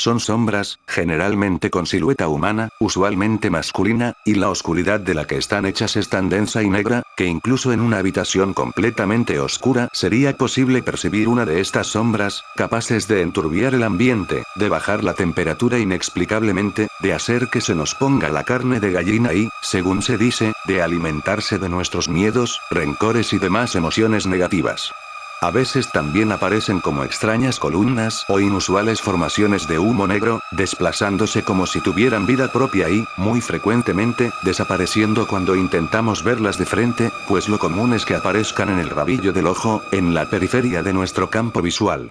son sombras, generalmente con silueta humana, usualmente masculina, y la oscuridad de la que están hechas es tan densa y negra, que incluso en una habitación completamente oscura sería posible percibir una de estas sombras, capaces de enturbiar el ambiente, de bajar la temperatura inexplicablemente, de hacer que se nos ponga la carne de gallina y, según se dice, de alimentarse de nuestros miedos, rencores y demás emociones negativas. A veces también aparecen como extrañas columnas o inusuales formaciones de humo negro, desplazándose como si tuvieran vida propia y, muy frecuentemente, desapareciendo cuando intentamos verlas de frente, pues lo común es que aparezcan en el rabillo del ojo, en la periferia de nuestro campo visual.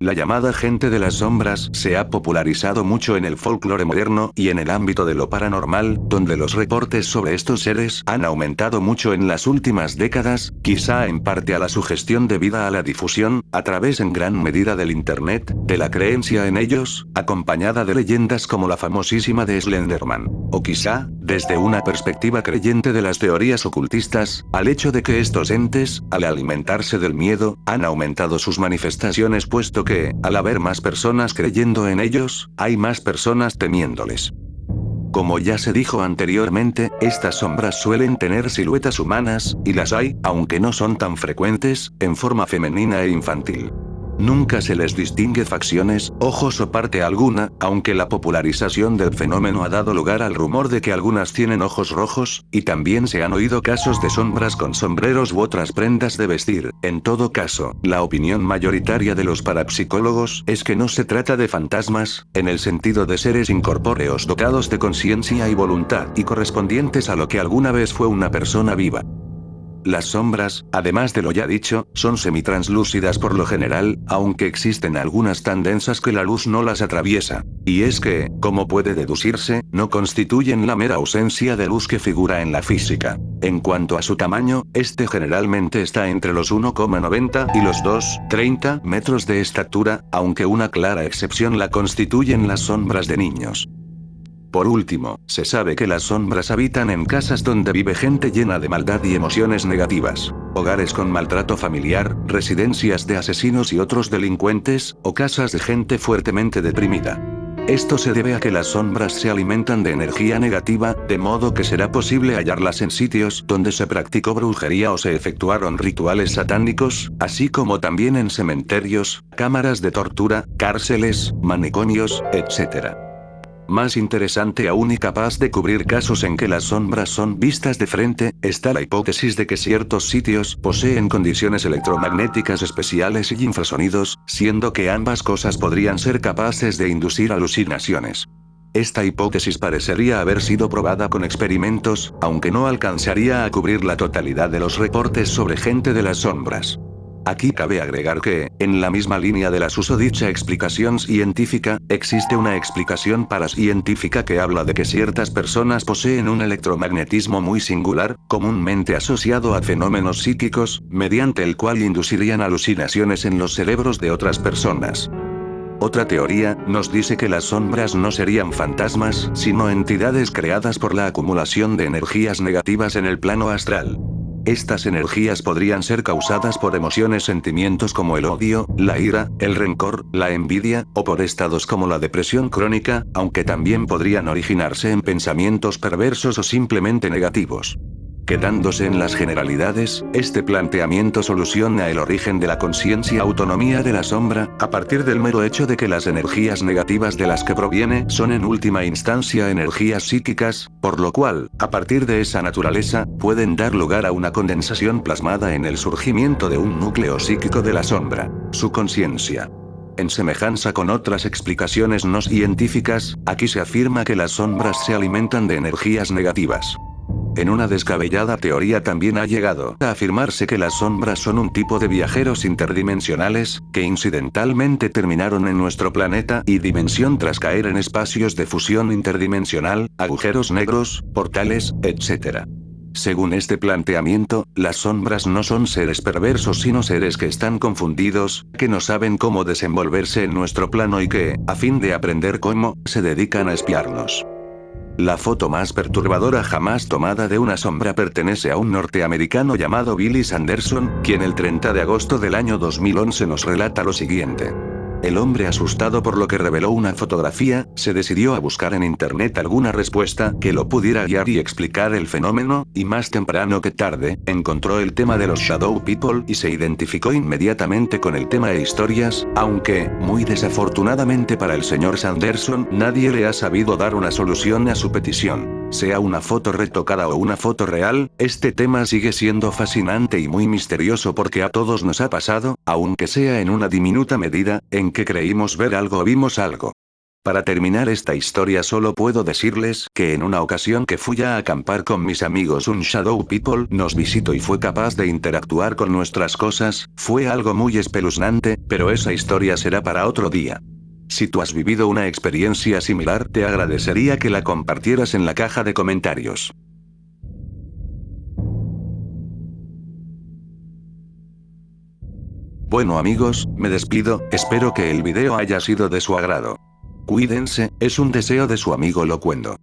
La llamada gente de las sombras se ha popularizado mucho en el folclore moderno y en el ámbito de lo paranormal, donde los reportes sobre estos seres han aumentado mucho en las últimas décadas, quizá en parte a la sugestión debida a la difusión, a través en gran medida del Internet, de la creencia en ellos, acompañada de leyendas como la famosísima de Slenderman. O quizá, desde una perspectiva creyente de las teorías ocultistas, al hecho de que estos entes, al alimentarse del miedo, han aumentado sus manifestaciones puesto que, al haber más personas creyendo en ellos, hay más personas temiéndoles. Como ya se dijo anteriormente, estas sombras suelen tener siluetas humanas, y las hay, aunque no son tan frecuentes, en forma femenina e infantil. Nunca se les distingue facciones, ojos o parte alguna, aunque la popularización del fenómeno ha dado lugar al rumor de que algunas tienen ojos rojos, y también se han oído casos de sombras con sombreros u otras prendas de vestir. En todo caso, la opinión mayoritaria de los parapsicólogos es que no se trata de fantasmas, en el sentido de seres incorpóreos dotados de conciencia y voluntad y correspondientes a lo que alguna vez fue una persona viva. Las sombras, además de lo ya dicho, son semitranslúcidas por lo general, aunque existen algunas tan densas que la luz no las atraviesa. Y es que, como puede deducirse, no constituyen la mera ausencia de luz que figura en la física. En cuanto a su tamaño, este generalmente está entre los 1,90 y los 2,30 metros de estatura, aunque una clara excepción la constituyen las sombras de niños. Por último, se sabe que las sombras habitan en casas donde vive gente llena de maldad y emociones negativas, hogares con maltrato familiar, residencias de asesinos y otros delincuentes, o casas de gente fuertemente deprimida. Esto se debe a que las sombras se alimentan de energía negativa, de modo que será posible hallarlas en sitios donde se practicó brujería o se efectuaron rituales satánicos, así como también en cementerios, cámaras de tortura, cárceles, manicomios, etc. Más interesante aún y capaz de cubrir casos en que las sombras son vistas de frente, está la hipótesis de que ciertos sitios poseen condiciones electromagnéticas especiales y infrasonidos, siendo que ambas cosas podrían ser capaces de inducir alucinaciones. Esta hipótesis parecería haber sido probada con experimentos, aunque no alcanzaría a cubrir la totalidad de los reportes sobre gente de las sombras. Aquí cabe agregar que, en la misma línea de la susodicha explicación científica, existe una explicación paracientífica que habla de que ciertas personas poseen un electromagnetismo muy singular, comúnmente asociado a fenómenos psíquicos, mediante el cual inducirían alucinaciones en los cerebros de otras personas. Otra teoría nos dice que las sombras no serían fantasmas, sino entidades creadas por la acumulación de energías negativas en el plano astral. Estas energías podrían ser causadas por sentimientos como el odio, la ira, el rencor, la envidia, o por estados como la depresión crónica, aunque también podrían originarse en pensamientos perversos o simplemente negativos. Quedándose en las generalidades, este planteamiento soluciona el origen de la conciencia-autonomía de la sombra, a partir del mero hecho de que las energías negativas de las que proviene son en última instancia energías psíquicas, por lo cual, a partir de esa naturaleza, pueden dar lugar a una condensación plasmada en el surgimiento de un núcleo psíquico de la sombra, su conciencia. En semejanza con otras explicaciones no científicas, aquí se afirma que las sombras se alimentan de energías negativas. En una descabellada teoría también ha llegado a afirmarse que las sombras son un tipo de viajeros interdimensionales, que incidentalmente terminaron en nuestro planeta y dimensión tras caer en espacios de fusión interdimensional, agujeros negros, portales, etc. Según este planteamiento, las sombras no son seres perversos sino seres que están confundidos, que no saben cómo desenvolverse en nuestro plano y que, a fin de aprender cómo, se dedican a espiarnos. La foto más perturbadora jamás tomada de una sombra pertenece a un norteamericano llamado Billy Sanderson, quien el 30 de agosto del año 2011 nos relata lo siguiente. El hombre, asustado por lo que reveló una fotografía, se decidió a buscar en internet alguna respuesta que lo pudiera guiar y explicar el fenómeno, y más temprano que tarde, encontró el tema de los Shadow People y se identificó inmediatamente con el tema e historias, aunque, muy desafortunadamente para el señor Sanderson, nadie le ha sabido dar una solución a su petición. Sea una foto retocada o una foto real, este tema sigue siendo fascinante y muy misterioso porque a todos nos ha pasado, aunque sea en una diminuta medida, en que creímos ver algo o vimos algo. Para terminar esta historia solo puedo decirles que en una ocasión que fui a acampar con mis amigos un Shadow People nos visitó y fue capaz de interactuar con nuestras cosas, fue algo muy espeluznante, pero esa historia será para otro día. Si tú has vivido una experiencia similar, te agradecería que la compartieras en la caja de comentarios. Bueno amigos, me despido, espero que el video haya sido de su agrado. Cuídense, es un deseo de su amigo Locuendo.